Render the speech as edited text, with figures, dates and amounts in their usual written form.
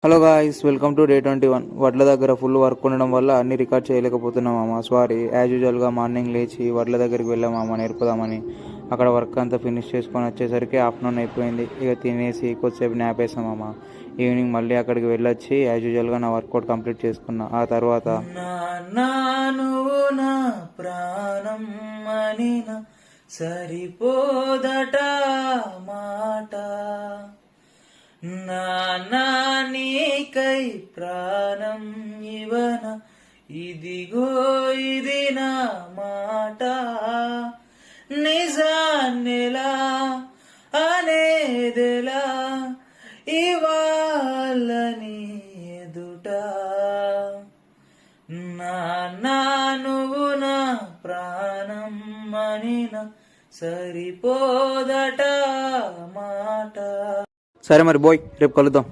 Hello guys, welcome to Day 21. వడ్ల దగ్గర full work ఉండడం వల్ల అన్ని రికార్డ్ చేయలేకపోతున్నాం మామ. సారీ. యాజ్ యూజువల్గా మార్నింగ్ లేచి వడ్ల దగ్గరికి వెళ్ళామమ్మ నేర్పుదామని. అక్కడ వర్క్ అంతా ఫినిష్ చేసుకొని వచ్చేసరికి ఆఫ్టర్నూన్ అయిపోయింది. ఇక తినేసి కొద్దిసేపు న్యాప్ వేసామమ్మ. ఈవినింగ్ మళ్ళీ అక్కడికి వెళ్ళొచ్చి యాజ్ యూజువల్గా నా వర్కౌట్ కంప్లీట్ చేసుకున్నా. ఆ తర్వాత నువ్వు నా ప్రాణం అనిన సరిపోదట మాట, నీకై ప్రాణం ఇవన ఇదిగో ఇది నా మాట, నిజాన్నెలా అనేదెలా ఇవాళని ఎదుట, నువ్వు నా ప్రాణం అనిన సరిపోదట మాట. సరే మరి, రేపు కలుద్దాం.